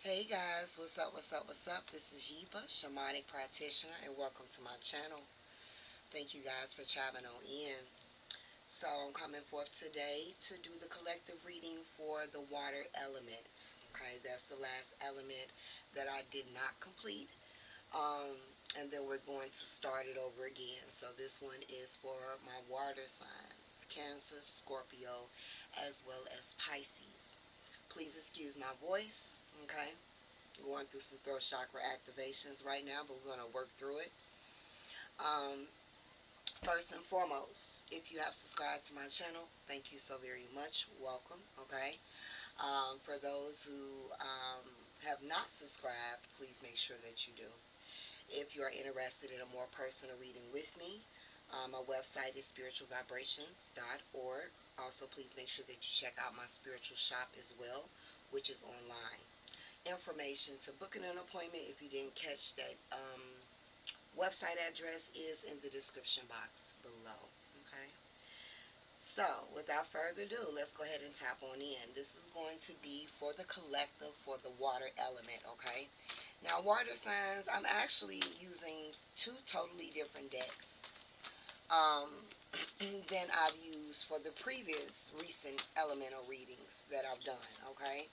Hey guys, what's up, what's up, what's up? This is Yepa, shamanic practitioner, and welcome to my channel. Thank you guys for chiming on in. So I'm coming forth today to do the collective reading for the water element. Okay, that's the last element that I did not complete. Um, and then we're going to start it over again. So this one is for my water signs, Cancer, Scorpio, as well as Pisces. Please excuse my voice, okay? Going through some throat chakra activations right now, but we're going to work through it. Um, First and foremost, if you have subscribed to my channel, thank you so very much. Welcome, okay? For those who have not subscribed, please make sure that you do. If you are interested in a more personal reading with me, my website is spiritualvibrations.org. Also, please make sure that you check out my spiritual shop as well, which is online. Information to booking an appointment, if you didn't catch that website address, is in the description box below. Okay. So, without further ado, let's go ahead and tap on in. This is going to be for the collective for the water element. Okay. Now, water signs, I'm actually using two totally different decks um, than I've used for the previous recent elemental readings that I've done. Okay.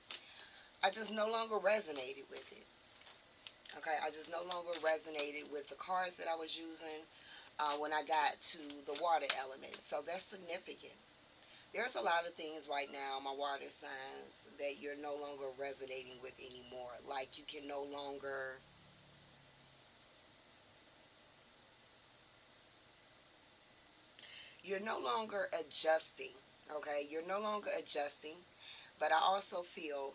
I just no longer resonated with it. Okay, I just no longer resonated with the cards that I was using when I got to the water element. So that's significant. There's a lot of things right now, my water signs, that you're no longer resonating with anymore. Like you can no longer, you're no longer adjusting. Okay, you're no longer adjusting. But I also feel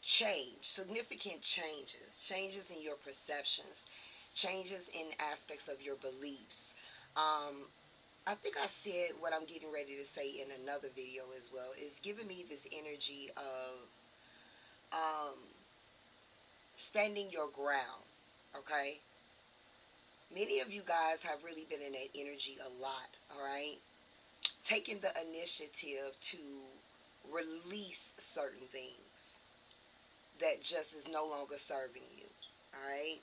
change, significant changes, changes in your perceptions, changes in aspects of your beliefs. Um, I think I said what I'm getting ready to say in another video as well. It's giving me this energy of um, standing your ground. Okay? Many of you guys have really been in that energy a lot. All right? Taking the initiative to release certain things that just is no longer serving you. All right?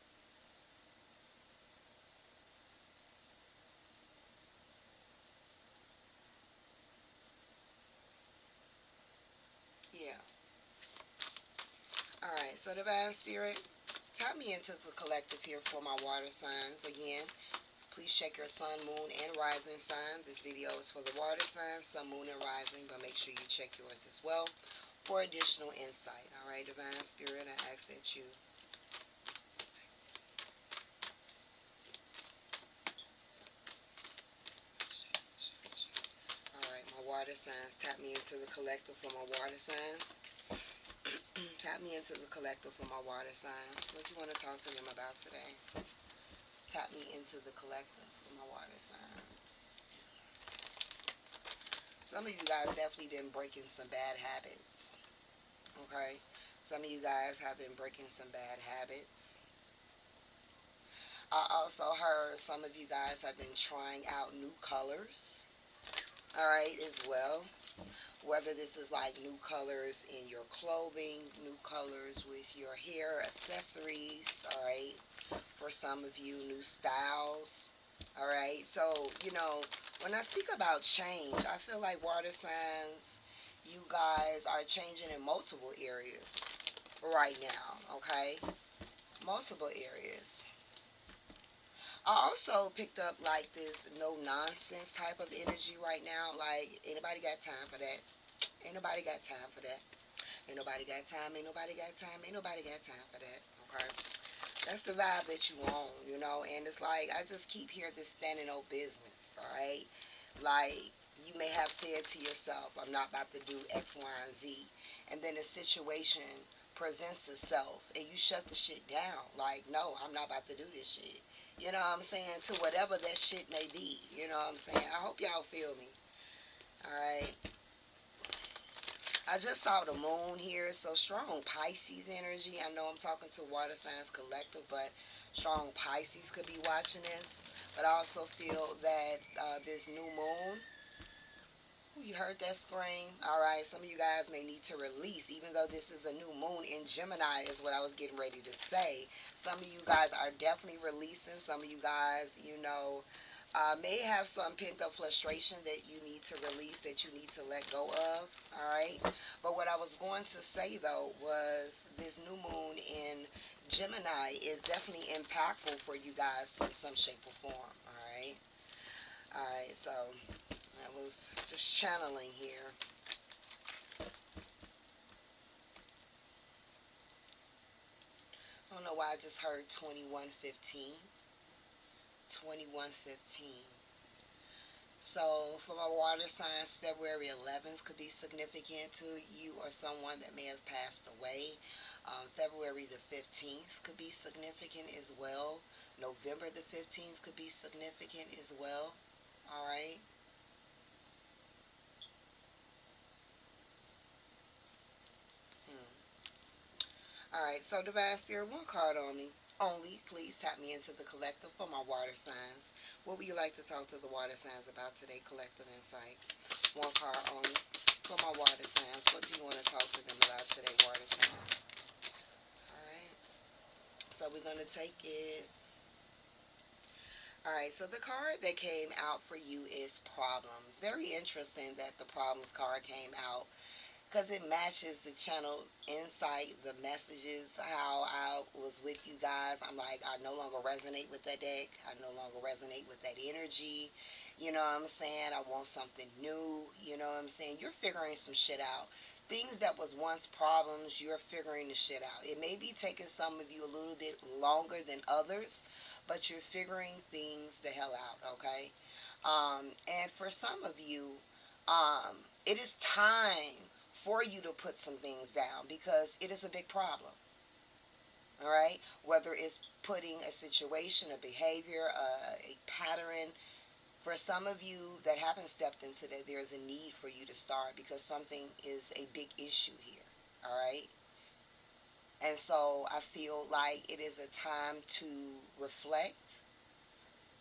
Yeah. All right. So, Divine Spirit, tap me into the collective here for my water signs again. Please check your sun, moon, and rising sign. This video is for the water sign, sun, moon, and rising, but make sure you check yours as well for additional insight. All right, Divine Spirit, I ask that you. All right, my water signs. Tap me into the collective for my water signs. Tap me into the collective for my water signs. What do you want to talk to them about today? Tap me into the collective for my water signs. Some of you guys definitely been breaking some bad habits. Okay? Some of you guys have been breaking some bad habits. I also heard some of you guys have been trying out new colors. All right, as well. Whether this is like new colors in your clothing, new colors with your hair, accessories. All right. For some of you, new styles. All right. So, when I speak about change, I feel like water signs, you guys are changing in multiple areas right now. Okay. Multiple areas. I also picked up like this no nonsense type of energy right now. Like, anybody got time for that? Ain't nobody got time for that. Ain't nobody got time. Ain't nobody got time. Ain't nobody got time for that. Okay? That's the vibe that you want. And it's like, I just keep hearing this standing on business, all right? Like, you may have said to yourself, I'm not about to do X, Y, and Z. And then a situation presents itself and you shut the shit down. Like, no, I'm not about to do this shit. You know what I'm saying? To whatever that shit may be. You know what I'm saying? I hope y'all feel me. All right. I just saw the moon here. So strong Pisces energy. I know I'm talking to Water Signs Collective, but strong Pisces could be watching this. But I also feel that this new moon Ooh, you heard that scream? All right, some of you guys may need to release, even though this is a new moon in Gemini, is what I was getting ready to say. Some of you guys are definitely releasing. Some of you guys, may have some pent up frustration that you need to release, that you need to let go of. All right. But what I was going to say though was this new moon in Gemini is definitely impactful for you guys in some shape or form. All right. All right. So I was just channeling here. I don't know why I just heard 2115. 2115. So, for my water signs, February 11th could be significant to you or someone that may have passed away. February the 15th could be significant as well. November the 15th could be significant as well. All right. Hmm. All right. So, Divine Spirit, one card on me. Only, please tap me into the collective for my water signs. What would you like to talk to the water signs about today? Collective insight. One card only for my water signs. What do you want to talk to them about today, water signs? All right. So we're going to take it. All right. So the card that came out for you is problems. Very interesting that the problems card came out because it matches the channel insight, the messages, how I was with you guys. I'm like, I no longer resonate with that deck. I no longer resonate with that energy. You know what I'm saying? I want something new. You know what I'm saying? You're figuring some shit out. Things that was once problems, you're figuring the shit out. It may be taking some of you a little bit longer than others, but you're figuring things the hell out, okay? And for some of you, it is time for you to put some things down because it is a big problem. All right, whether it's putting a situation, a behavior, a pattern. For some of you that haven't stepped into that, there's a need for you to start because something is a big issue here. All right, and so I feel like it is a time to reflect,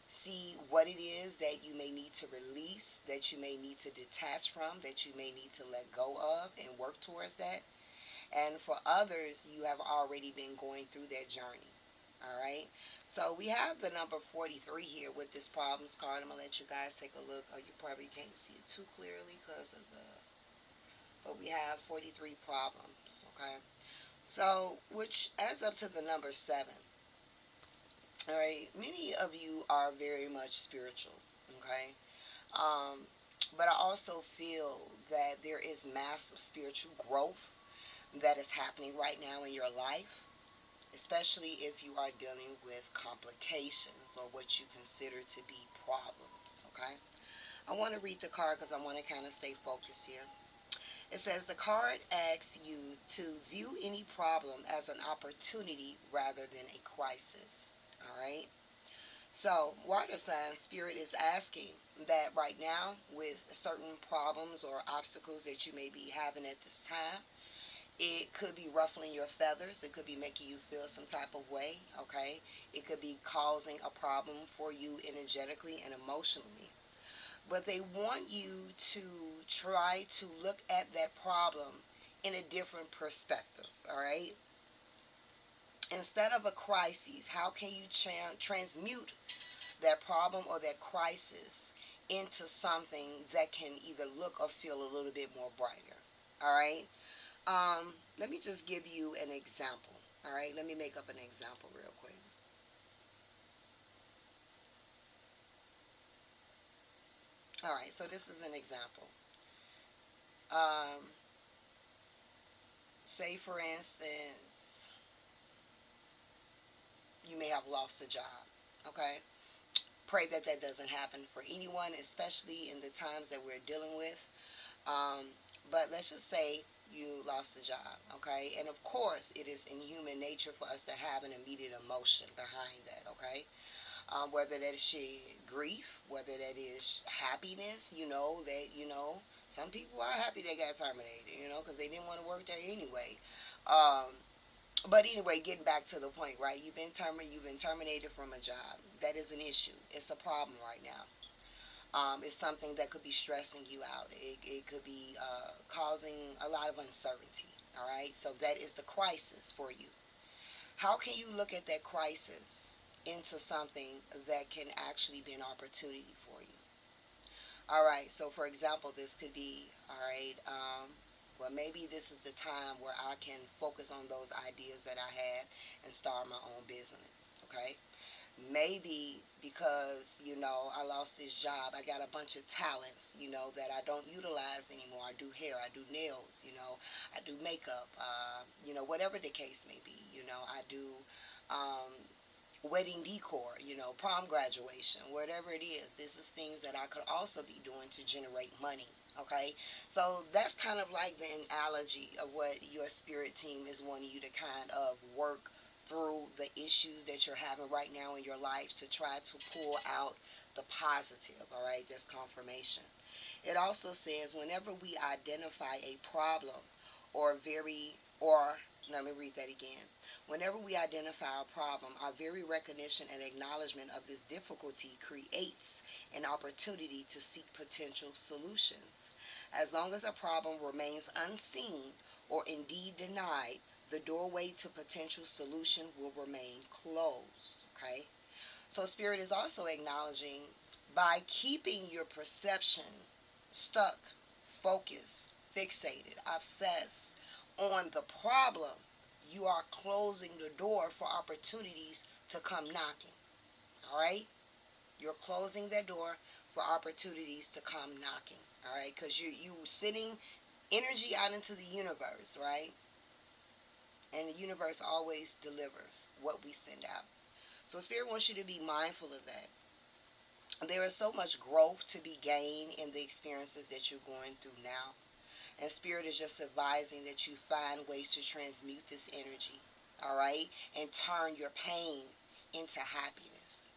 see what it is that you may need to release, that you may need to detach from, that you may need to let go of, and work towards that. And for others, you have already been going through that journey. All right. So we have the number 43 here with this problems card. I'm going to let you guys take a look. Oh, you probably can't see it too clearly because of the. But we have 43 problems. Okay. So, which adds up to the number 7. All right. Many of you are very much spiritual. Okay. Um, but I also feel that there is massive spiritual growth that is happening right now in your life, especially if you are dealing with complications or what you consider to be problems. Okay, I want to read the card because I want to kind of stay focused here. It says the card asks you to view any problem as an opportunity rather than a crisis. All right. So, water sign spirit is asking that right now, with certain problems or obstacles that you may be having at this time, it could be ruffling your feathers. It could be making you feel some type of way, okay? It could be causing a problem for you energetically and emotionally. But they want you to try to look at that problem in a different perspective, all right? Instead of a crisis, how can you transmute that problem or that crisis into something that can either look or feel a little bit more brighter, all right? Let me just give you an example. All right, let me make up an example real quick. All right, so this is an example. Um, Say, for instance, you may have lost a job. Okay, pray that that doesn't happen for anyone, especially in the times that we're dealing with. Um, but let's just say you lost a job, okay? And of course, it is in human nature for us to have an immediate emotion behind that, okay? Whether that is grief, whether that is happiness, some people are happy they got terminated, because they didn't want to work there anyway. Um, but anyway, getting back to the point, right? You've been terminated from a job. That is an issue. It's a problem right now. It's something that could be stressing you out. It could be causing a lot of uncertainty. All right, so that is the crisis for you. How can you look at that crisis into something that can actually be an opportunity for you? All right, so for example, this could be, all right, well, maybe this is the time where I can focus on those ideas that I had and start my own business, okay? Maybe because, I lost this job, I got a bunch of talents, that I don't utilize anymore. I do hair, I do nails, I do makeup, whatever the case may be. I do um, wedding decor, prom graduation, whatever it is. This is things that I could also be doing to generate money. Okay, so that's kind of like the analogy of what your spirit team is wanting you to kind of work through the issues that you're having right now in your life to try to pull out the positive. All right, that's confirmation. It also says whenever we identify a problem or very or let me read that again. Whenever we identify a problem, our very recognition and acknowledgement of this difficulty creates an opportunity to seek potential solutions. As long as a problem remains unseen or indeed denied, the doorway to potential solution will remain closed. Okay? So, Spirit is also acknowledging by keeping your perception stuck, focused, fixated, obsessed on the problem, you are closing the door for opportunities to come knocking. All right? You're closing that door for opportunities to come knocking. All right? Because you sending energy out into the universe, right? And the universe always delivers what we send out. So Spirit wants you to be mindful of that. There is so much growth to be gained in the experiences that you're going through now. And Spirit is just advising that you find ways to transmute this energy, all right? And turn your pain into happiness,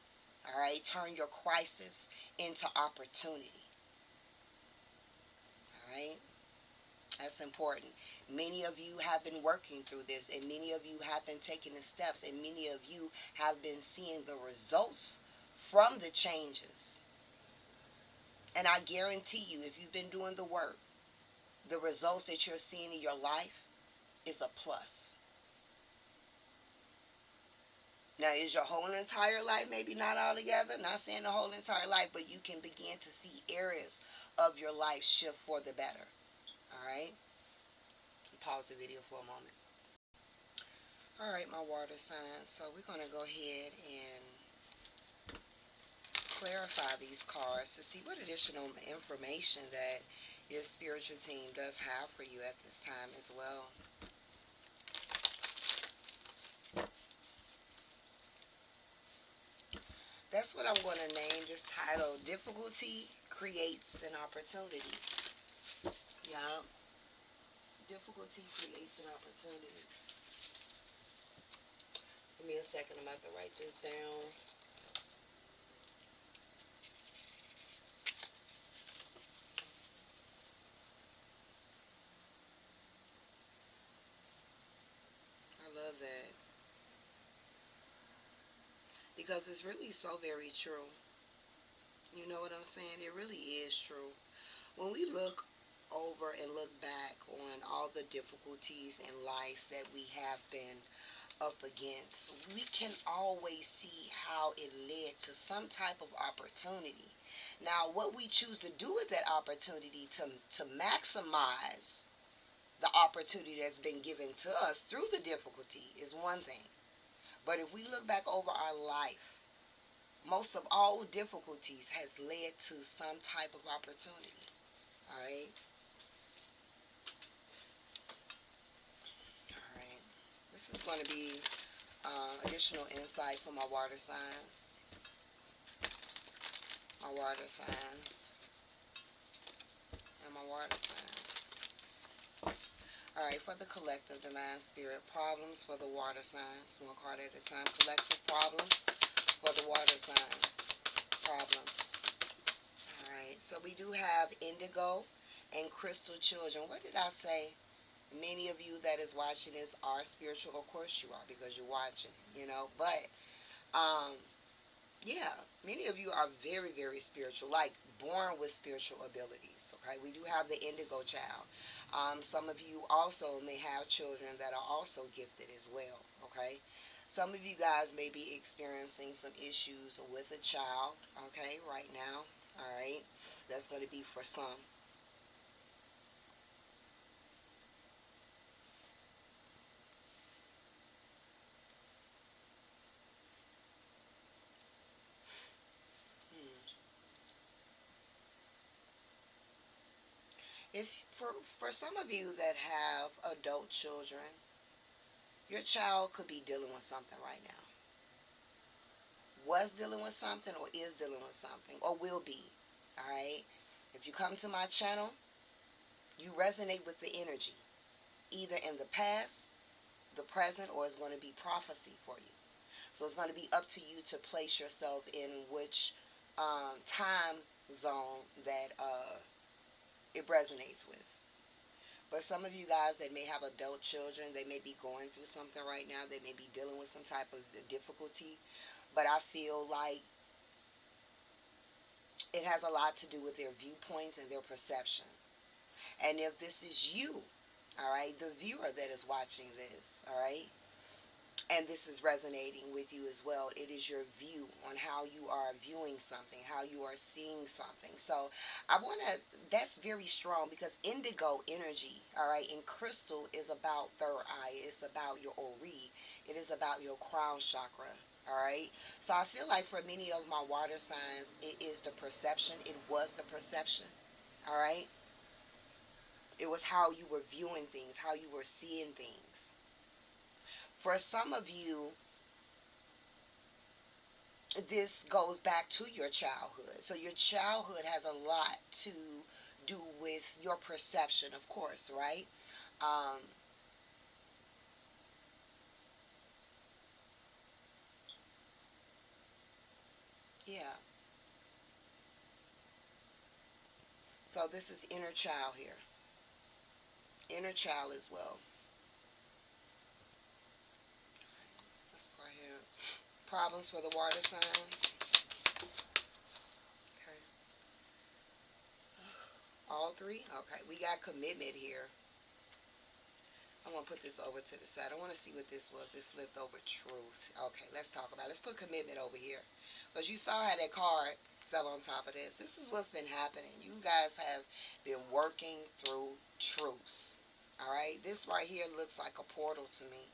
all right? Turn your crisis into opportunity, all right? That's important. Many of you have been working through this, and many of you have been taking the steps, and many of you have been seeing the results from the changes. And I guarantee you, if you've been doing the work, the results that you're seeing in your life is a plus. Now, is your whole entire life maybe not all together? Not saying the whole entire life, but you can begin to see areas of your life shift for the better. All right? Pause the video for a moment. All right, my water signs. So we're going to go ahead and clarify these cards to see what additional information that your spiritual team does have for you at this time as well. That's what I'm going to name this title. Difficulty creates an opportunity. Yeah. Difficulty creates an opportunity. Give me a second. I'm about to write this down. I love that. Because it's really so very true. You know what I'm saying? It really is true. When we look over and look back on all the difficulties in life that we have been up against, we can always see how it led to some type of opportunity. Now, what we choose to do with that opportunity to maximize the opportunity that's been given to us through the difficulty is one thing. But if we look back over our life, most of all difficulties has led to some type of opportunity. All right. All right. This is going to be additional insight for my water signs. My water signs. And my water signs. Alright, for the collective, divine spirit, problems for the water signs. One card at a time. Collective problems for the water signs. Problems. Alright, so we do have indigo and crystal children. What did I say? Many of you that is watching this are spiritual. Of course you are, because you're watching it, But, yeah, many of you are very, very spiritual. Like, born with spiritual abilities. Okay, we do have the indigo child. Some of you also may have children that are also gifted as well. Okay, some of you guys may be experiencing some issues with a child. Okay, right now. All right, that's going to be for some. Hmm. If for some of you that have adult children, your child could be dealing with something right now. Was dealing with something, or is dealing with something, or will be. All right. If you come to my channel, you resonate with the energy, either in the past, the present, or it's going to be prophecy for you. So it's going to be up to you to place yourself in which time zone that it resonates with. But some of you guys that may have adult children, they may be going through something right now. They may be dealing with some type of difficulty. But I feel like it has a lot to do with their viewpoints and their perception. And if this is you, all right, the viewer that is watching this, all right, and this is resonating with you as well, it is your view on how you are viewing something, how you are seeing something. So I want to, that's very strong, because indigo energy, all right, and crystal is about third eye. It's about your ori. It is about your crown chakra. All right. So I feel like for many of my water signs, it is the perception. It was the perception. All right. It was how you were viewing things, how you were seeing things. For some of you, this goes back to your childhood. So your childhood has a lot to do with your perception, of course, right? Um, yeah. So this is inner child here. Inner child as well. Let's go ahead. Problems for the water signs. Okay. All three? Okay. We got commitment here. I'm going to put this over to the side. I want to see what this was. It flipped over truth. Okay, let's talk about it. Let's put commitment over here. Because you saw how that card fell on top of this. This is what's been happening. You guys have been working through truths. All right? This right here looks like a portal to me.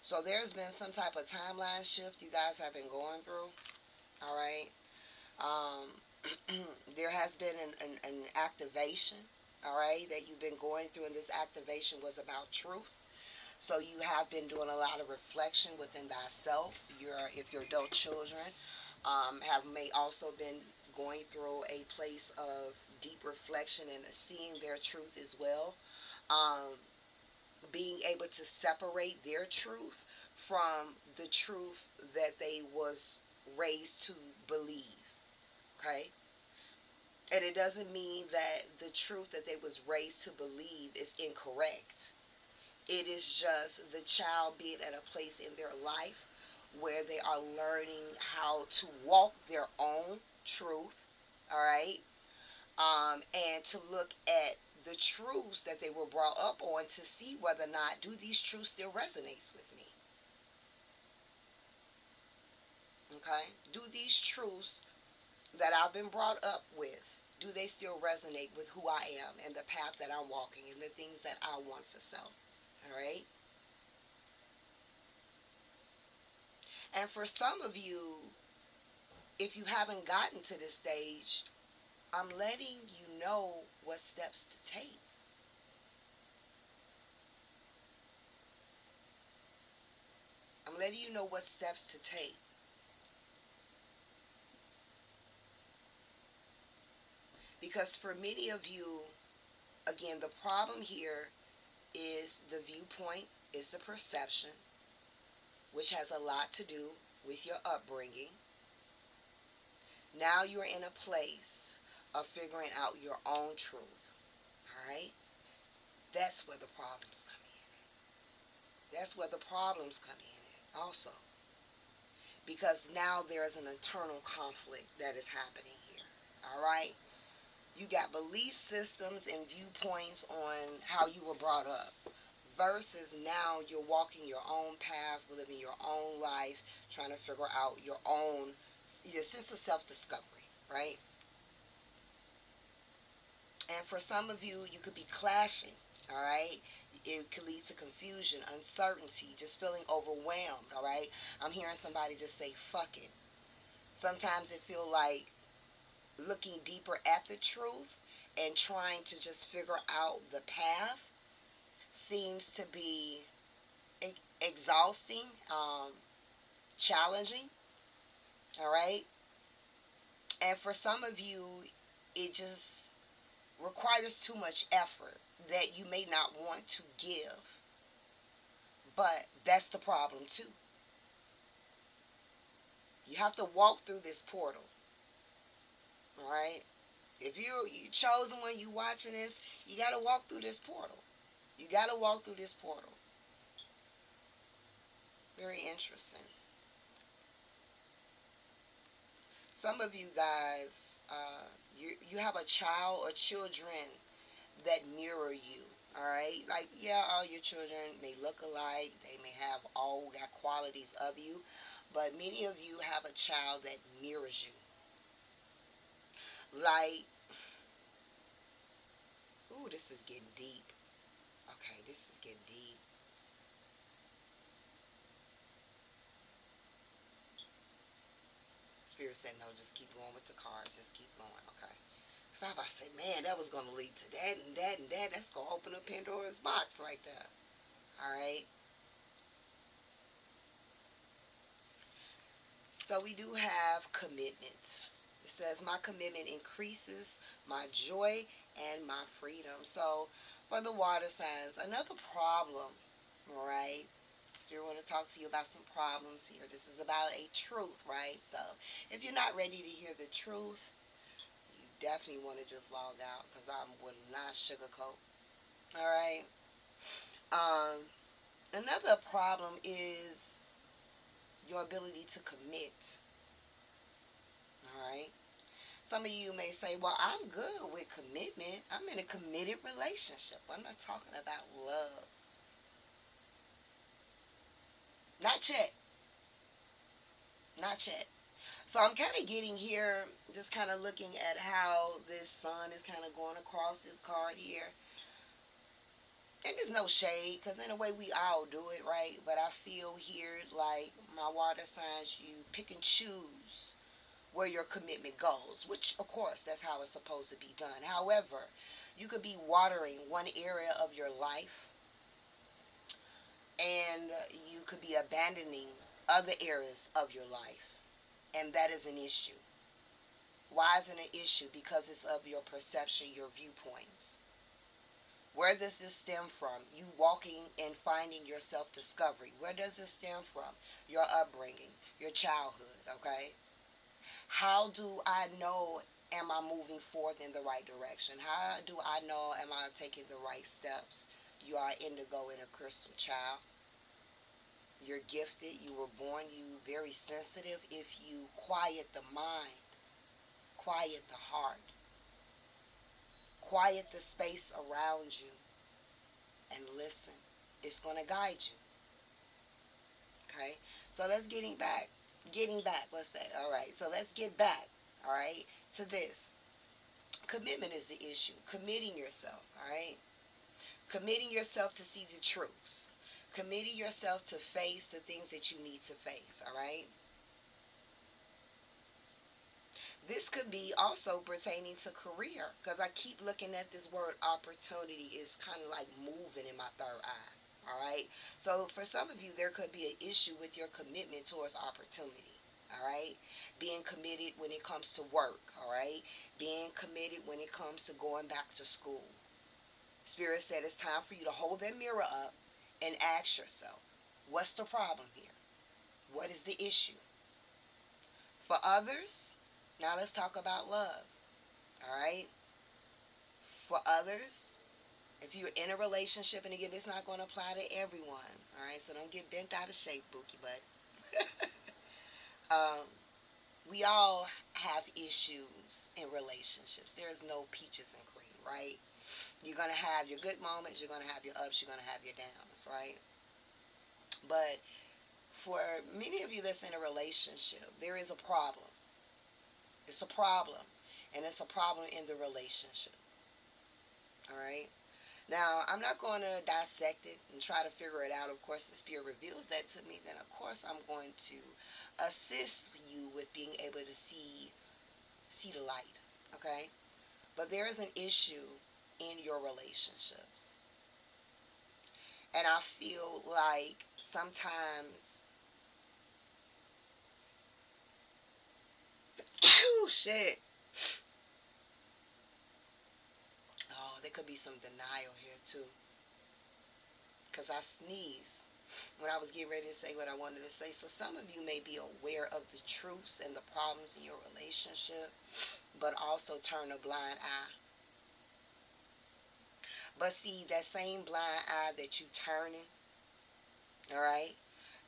So there's been some type of timeline shift you guys have been going through. All right? Um, there has been an activation, all right, that you've been going through, and this activation was about truth. So you have been doing a lot of reflection within thyself. If your adult children have may also been going through a place of deep reflection and seeing their truth as well. Um, Being able to separate their truth from the truth that they was raised to believe. Okay, and it doesn't mean that the truth that they was raised to believe is incorrect. It is just the child being at a place in their life where they are learning how to walk their own truth, all right, and to look at the truths that they were brought up on to see whether or not do these truths still resonates with me. Okay, do these truths that I've been brought up with, do they still resonate with who I am and the path that I'm walking and the things that I want for self? All right. And for some of you, if you haven't gotten to this stage, I'm letting you know what steps to take. I'm letting you know what steps to take. Because for many of you, again, the problem here is the viewpoint, is the perception, which has a lot to do with your upbringing. Now you're in a place of figuring out your own truth. All right? That's where the problems come in. That's where the problems come in also. Because now there's an internal conflict that is happening here. All right? You got belief systems and viewpoints on how you were brought up. Versus now you're walking your own path, living your own life, trying to figure out your sense of self-discovery, right? And for some of you, you could be clashing, all right? It could lead to confusion, uncertainty, just feeling overwhelmed, all right? I'm hearing somebody just say, fuck it. Sometimes it feel like looking deeper at the truth and trying to just figure out the path seems to be exhausting, challenging, all right? And for some of you, it just requires too much effort that you may not want to give. But that's the problem too. You have to walk through this portal, all right? If you chosen when you watching this, you got to walk through this portal. You got to walk through this portal. Very interesting. Some of you guys, you have a child or children that mirror you. All right, like yeah, all your children may look alike. They may have all got qualities of you, but many of you have a child that mirrors you. Like, ooh, this is getting deep. Okay, this is getting deep. Spirit said no, just keep going with the cards. Just keep going. Okay. So I say, man, that was gonna lead to that and that and that. That's gonna open up Pandora's box right there. All right. So we do have commitment. It says, my commitment increases my joy and my freedom. So for the water signs, another problem, all right? So we want to talk to you about some problems here. This is about a truth, right? So if you're not ready to hear the truth, you definitely want to just log out because I will not sugarcoat. All right. Um, Another problem is your ability to commit. All right. Some of you may say, well, I'm good with commitment. I'm in a committed relationship. I'm not talking about love. Not yet. Not yet. So I'm kind of getting here, just kind of looking at how this sun is kind of going across this card here. And there's no shade, because in a way we all do it, right? But I feel here like my water signs, you pick and choose where your commitment goes, which of course that's how it's supposed to be done. However, you could be watering one area of your life and you could be abandoning other areas of your life, and that is an issue. Why is it an issue? Because it's of your perception, your viewpoints. Where does this stem from? You walking and finding your self-discovery. Where does this stem from? Your upbringing, your childhood, okay? How do I know, am I moving forth in the right direction? How do I know, am I taking the right steps? You are indigo and a crystal, child. You're gifted. You were born. You very sensitive. If you quiet the mind, quiet the heart, quiet the space around you, and listen, it's going to guide you. Okay? So let's getting back. Getting back. What's that? All right. So let's get back. All right. To this. Commitment is the issue. Committing yourself. All right. Committing yourself to see the truths. Committing yourself to face the things that you need to face. All right. This could be also pertaining to career, because I keep looking at this word opportunity is kind of like moving in my third eye. All right. So for some of you, there could be an issue with your commitment towards opportunity. All right. Being committed when it comes to work. All right. Being committed when it comes to going back to school. Spirit said it's time for you to hold that mirror up and ask yourself, what's the problem here? What is the issue? For others, now let's talk about love. All right. For others, if you're in a relationship, and again, it's not going to apply to everyone. All right. So don't get bent out of shape, Bookie Butt. um, We all have issues in relationships. There is no peaches and cream, right? You're going to have your good moments, you're going to have your ups, you're going to have your downs, right? But for many of you that's in a relationship, there is a problem. It's a problem. And it's a problem in the relationship. All right? Now, I'm not going to dissect it and try to figure it out. Of course, the Spirit reveals that to me. Then, of course, I'm going to assist you with being able to see the light. Okay? But there is an issue in your relationships. And I feel like sometimes, oh, shit. Oh, there could be some denial here, too. Because I sneezed when I was getting ready to say what I wanted to say. So some of you may be aware of the truths and the problems in your relationship, but also turn a blind eye. But see, that same blind eye that you turning, all right,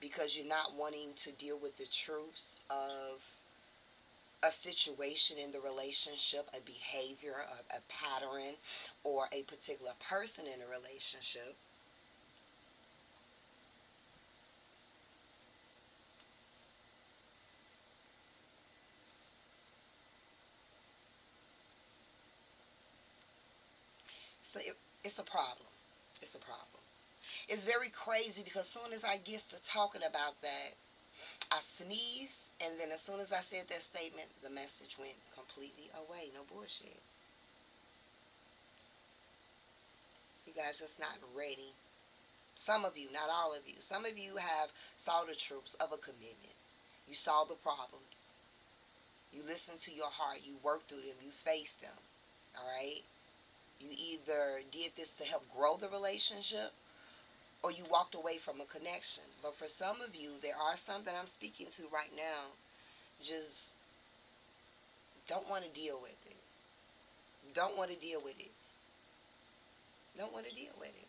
because you're not wanting to deal with the truths of a situation in the relationship, a behavior, a pattern, or a particular person in a relationship. So it's a problem. It's a problem. It's very crazy because as soon as I get to talking about that, I sneezed, and then as soon as I said that statement, the message went completely away. No bullshit. You guys just not ready. Some of you, not all of you. Some of you have saw the truths of a commitment. You saw the problems. You listened to your heart. You worked through them. You faced them. All right. You either did this to help grow the relationship, or you walked away from a connection. But for some of you, there are some that I'm speaking to right now, just don't want to deal with it. Don't want to deal with it. Don't want to deal with it.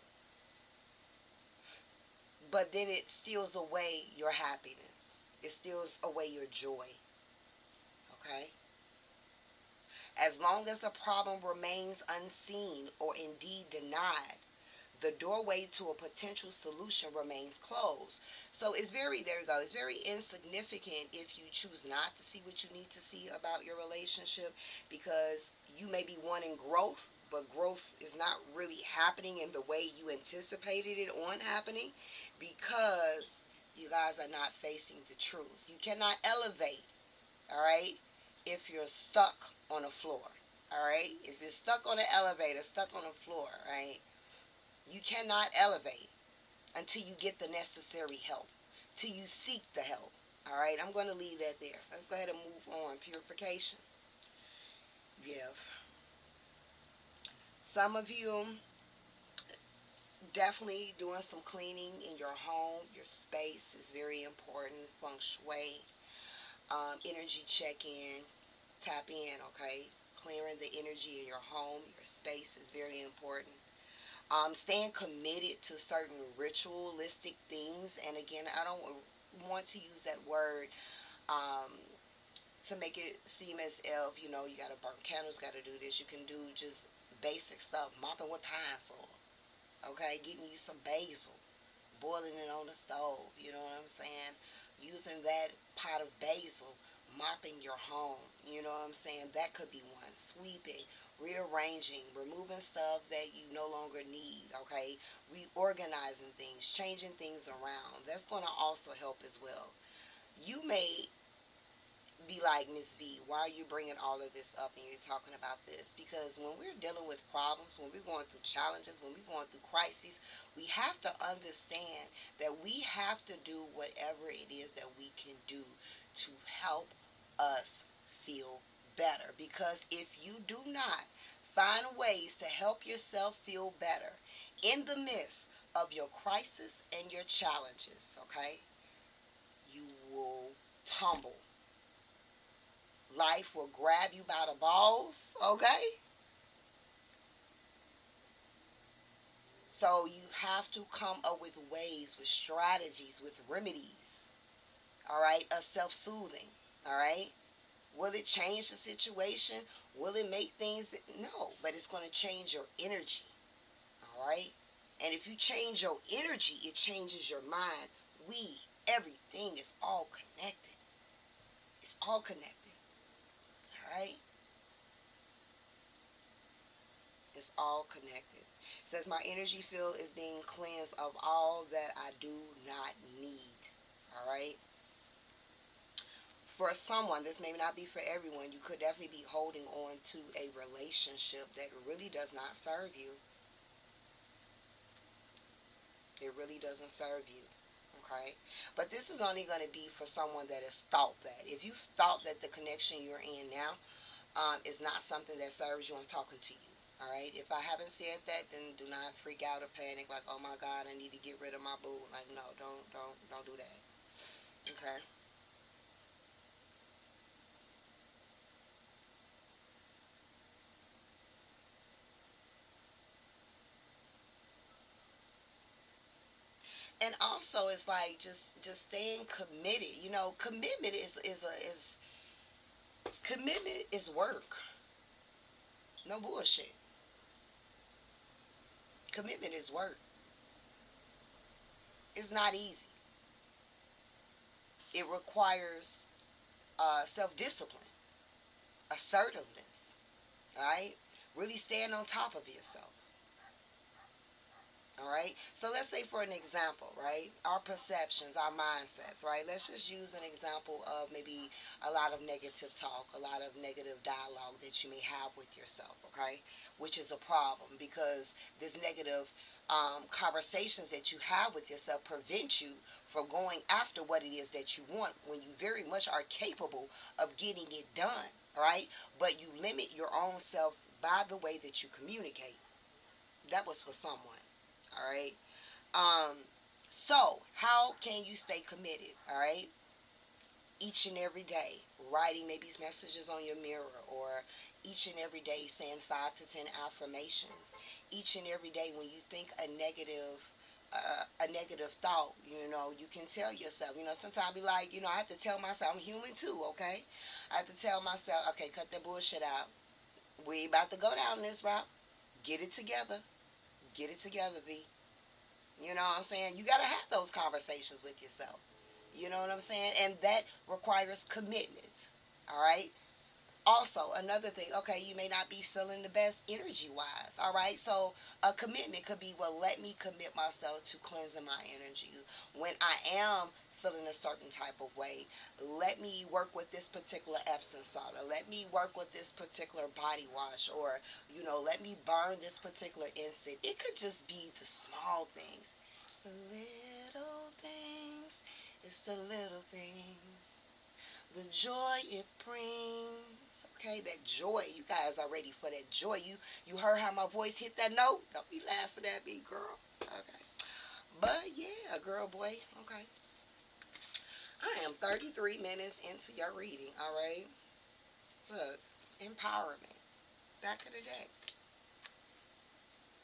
But then it steals away your happiness. It steals away your joy. Okay? As long as the problem remains unseen or indeed denied, the doorway to a potential solution remains closed. So it's very, there you go, it's very insignificant if you choose not to see what you need to see about your relationship, because you may be wanting growth, but growth is not really happening in the way you anticipated it on happening, because you guys are not facing the truth. You cannot elevate, all right, if you're stuck on a floor. All right, if you're stuck on an elevator, stuck on a floor, right, you cannot elevate until you get the necessary help, till you seek the help. All right, I'm going to leave that there. Let's go ahead and move on. Purification. Yeah. Some of you definitely doing some cleaning in your home. Your space is very important. Feng shui. Energy check in. Tap in, okay? Clearing the energy in your home. Your space is very important. Staying committed to certain ritualistic things. And again, I don't want to use that word um, to make it seem as if, you got to burn candles, got to do this. You can do just basic stuff, mopping with pine sol, okay? Getting you some basil, boiling it on the stove, you know what I'm saying? Using that pot of basil, mopping your home, you know what I'm saying? That could be one. Sweeping, rearranging, removing stuff that you no longer need, okay? Reorganizing things, changing things around. That's going to also help as well. You may be like, Miss B, why are you bringing all of this up and you're talking about this? Because when we're dealing with problems, when we're going through challenges, when we're going through crises, we have to understand that we have to do whatever it is that we can do to help us feel better. Because if you do not find ways to help yourself feel better in the midst of your crisis and your challenges, okay, you will tumble. Life will grab you by the balls, okay? So you have to come up with ways, with strategies, with remedies, all right, of self-soothing, all right? Will it change the situation? Will it make things that, no, but it's going to change your energy. All right? And if you change your energy, it changes your mind. Everything is all connected. It's all connected. All right? It's all connected. It says my energy field is being cleansed of all that I do not need. All right? For someone, this may not be for everyone, you could definitely be holding on to a relationship that really does not serve you. It really doesn't serve you. Okay? But this is only going to be for someone that has thought that. If you've thought that the connection you're in now is not something that serves you, I'm talking to you. All right? If I haven't said that, then do not freak out or panic like, oh my God, I need to get rid of my boo. Like, no, don't do that. Okay? And also, it's like just staying committed. You know, commitment is commitment is work. No bullshit. Commitment is work. It's not easy. It requires self-discipline, assertiveness, right? Really stand on top of yourself. All right. So let's say, for an example, right? Our perceptions, our mindsets, right? Let's just use an example of maybe a lot of negative talk, a lot of negative dialogue that you may have with yourself, okay? Which is a problem because this negative conversations that you have with yourself prevent you from going after what it is that you want when you very much are capable of getting it done, right? But you limit your own self by the way that you communicate. That was for someone. All right. Um, so how can you stay committed? All right. Each and every day, writing maybe messages on your mirror, or each and every day saying 5 to 10 affirmations. Each and every day, when you think a negative thought, you know, you can tell yourself, you know, sometimes I be like, you know, I have to tell myself, I'm human too, okay? I have to tell myself, okay, cut that bullshit out. We about to go down this route. Get it together. Get it together, V. You know what I'm saying? You got to have those conversations with yourself. You know what I'm saying? And that requires commitment. All right? Also, another thing, okay, you may not be feeling the best energy wise. All right? So, a commitment could be, well, let me commit myself to cleansing my energy. When I am feeling a certain type of way, let me work with this particular Epsom salt, or let me work with this particular body wash, or, you know, let me burn this particular incense. It could just be the small things. The little things. It's the little things. The joy it brings. Okay, that joy. You guys are ready for that joy. You heard how my voice hit that note? Don't be laughing at me, girl. Okay. But yeah, girl, boy. Okay. I am 33 minutes into your reading, all right? Look, empowerment. Back of the day.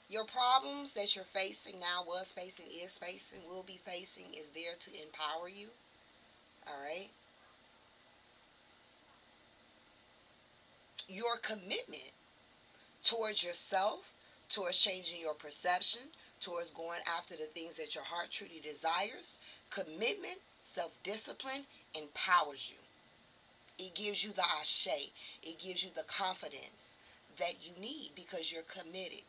Your problems that you're facing now, was facing, is facing, will be facing, is there to empower you, all right? Your commitment towards yourself, towards changing your perception, towards going after the things that your heart truly desires, commitment, self-discipline empowers you. It gives you the ashe. It gives you the confidence that you need because you're committed.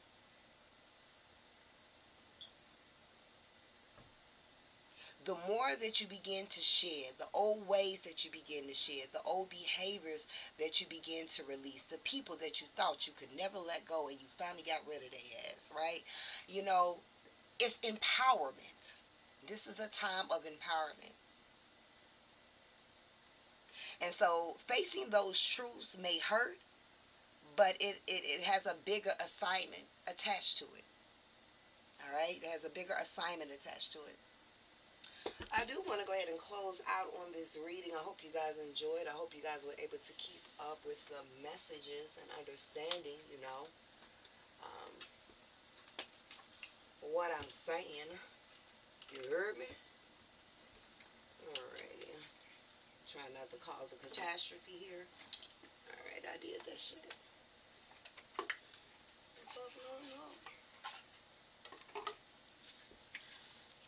The more that you begin to shed, the old ways that you begin to shed, the old behaviors that you begin to release, the people that you thought you could never let go and you finally got rid of their ass, right? You know, it's empowerment. This is a time of empowerment. And so facing those truths may hurt, but it has a bigger assignment attached to it. All right? It has a bigger assignment attached to it. I do want to go ahead and close out on this reading. I hope you guys enjoyed. I hope you guys were able to keep up with the messages and understanding, you know, um, what I'm saying. You heard me? Alrighty. Trying not to cause a catastrophe here. Alright, I did that shit.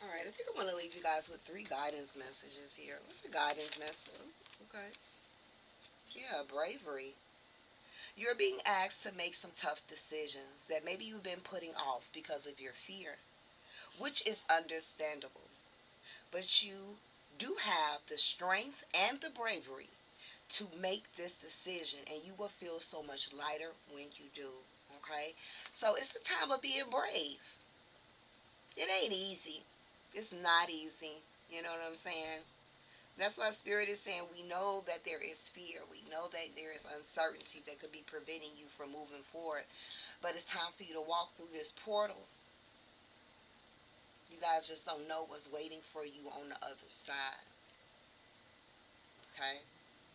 Alright, I think I'm going to leave you guys with 3 guidance messages here. What's the guidance message? Okay. Yeah, bravery. You're being asked to make some tough decisions that maybe you've been putting off because of your fear, which is understandable. But you do have the strength and the bravery to make this decision, and you will feel so much lighter when you do. Okay? So it's a time of being brave. It ain't easy. It's not easy. You know what I'm saying? That's why Spirit is saying we know that there is fear. We know that there is uncertainty that could be preventing you from moving forward. But it's time for you to walk through this portal. You guys just don't know what's waiting for you on the other side. Okay?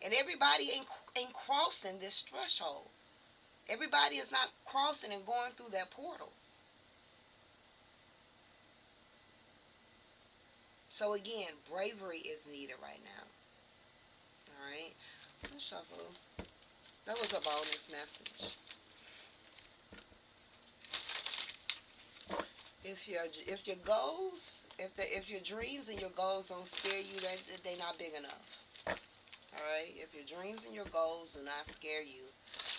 And everybody ain't crossing this threshold. Everybody is not crossing and going through that portal. So again, bravery is needed right now. Alright? Let's shuffle. That was a bonus message. If your goals, if your dreams and your goals don't scare you, they're not big enough. Alright? If your dreams and your goals do not scare you,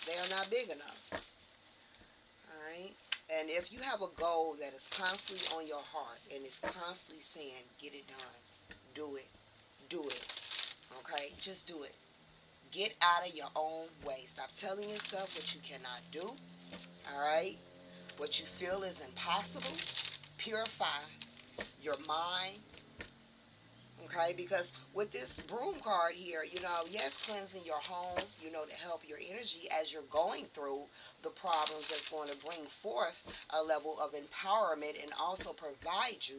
they are not big enough. Alright? And if you have a goal that is constantly on your heart and is constantly saying, get it done, do it, okay? Just do it. Get out of your own way. Stop telling yourself what you cannot do, alright? What you feel is impossible. Purify your mind, okay? Because with this broom card here, yes, cleansing your home, to help your energy as you're going through the problems that's going to bring forth a level of empowerment and also provide you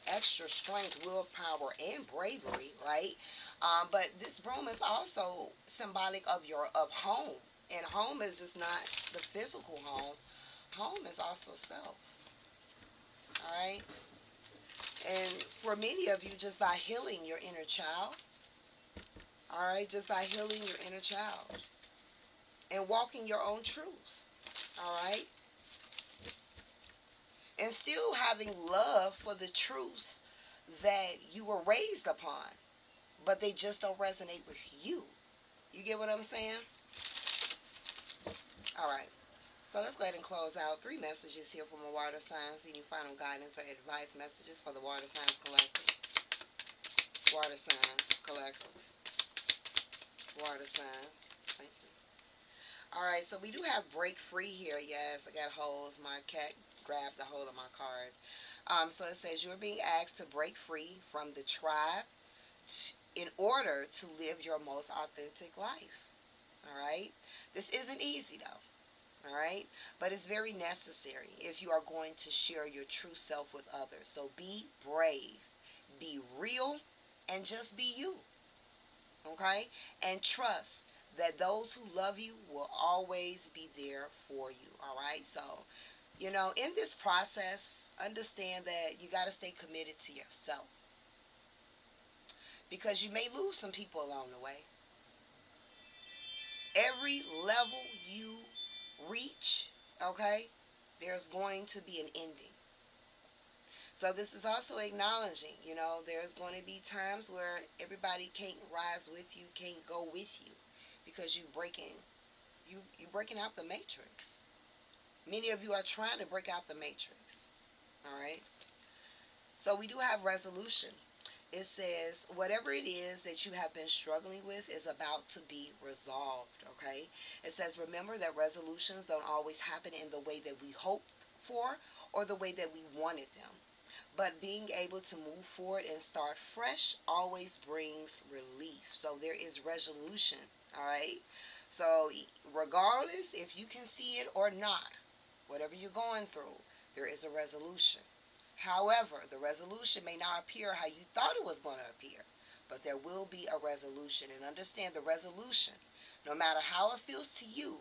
extra strength, willpower, and bravery, right? But this broom is also symbolic of home. And home is just not the physical home. Home is also self, all right? And for many of you, just by healing your inner child, all right, just by healing your inner child and walking your own truth, all right, and still having love for the truths that you were raised upon, but they just don't resonate with you. You get what I'm saying? All right. So let's go ahead and close out 3 messages here from a water sign. Any final guidance or advice messages for the water signs collective? Water signs collective. Water signs. Thank you. Alright, so we do have break free here. Yes, I got holes. My cat grabbed the hold of my card. So it says you're being asked to break free from the tribe in order to live your most authentic life. Alright? This isn't easy though. Alright? But it's very necessary if you are going to share your true self with others. So be brave, be real, and just be you. Okay? And trust that those who love you will always be there for you. Alright? So, in this process, understand that you got to stay committed to yourself. Because you may lose some people along the way. Every level you reach, okay, there's going to be an ending. So this is also acknowledging, there's going to be times where everybody can't rise with you, can't go with you, because you're breaking out the matrix. Many of you are trying to break out the matrix. All right. So we do have resolution. It says whatever it is that you have been struggling with is about to be resolved, okay? It says remember that resolutions don't always happen in the way that we hoped for or the way that we wanted them. But being able to move forward and start fresh always brings relief. So there is resolution, all right? So regardless if you can see it or not, whatever you're going through, there is a resolution. However, the resolution may not appear how you thought it was going to appear, but there will be a resolution. And understand the resolution, no matter how it feels to you,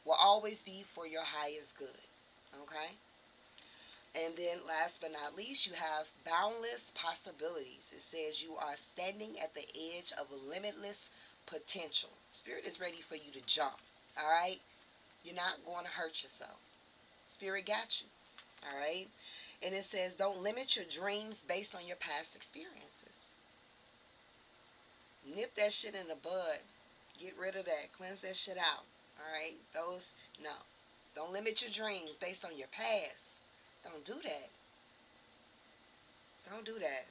will always be for your highest good. Okay? And then last but not least, you have boundless possibilities. It says you are standing at the edge of a limitless potential. Spirit is ready for you to jump. All right? You're not going to hurt yourself. Spirit got you. All right? And it says don't limit your dreams based on your past experiences. Nip that shit in the bud. Get rid of that. Cleanse that shit out. All right? No. Don't limit your dreams based on your past. Don't do that. Don't do that.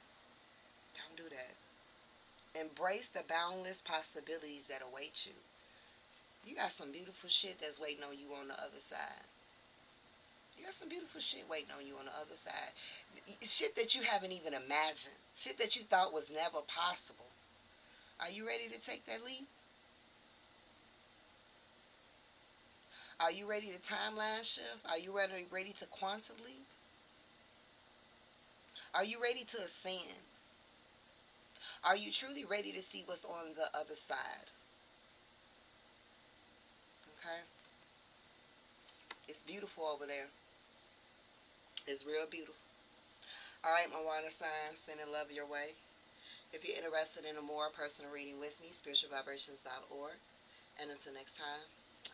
Don't do that. Embrace the boundless possibilities that await you. You got some beautiful shit that's waiting on you on the other side. You got some beautiful shit waiting on you on the other side. Shit that you haven't even imagined. Shit that you thought was never possible. Are you ready to take that leap? Are you ready to timeline shift? Are you ready to quantum leap? Are you ready to ascend? Are you truly ready to see what's on the other side? Okay? It's beautiful over there. It's real beautiful. All right, my water signs, sending love your way. If you're interested in a more personal reading with me, spiritualvibrations.org. And until next time,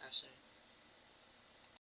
Ashe.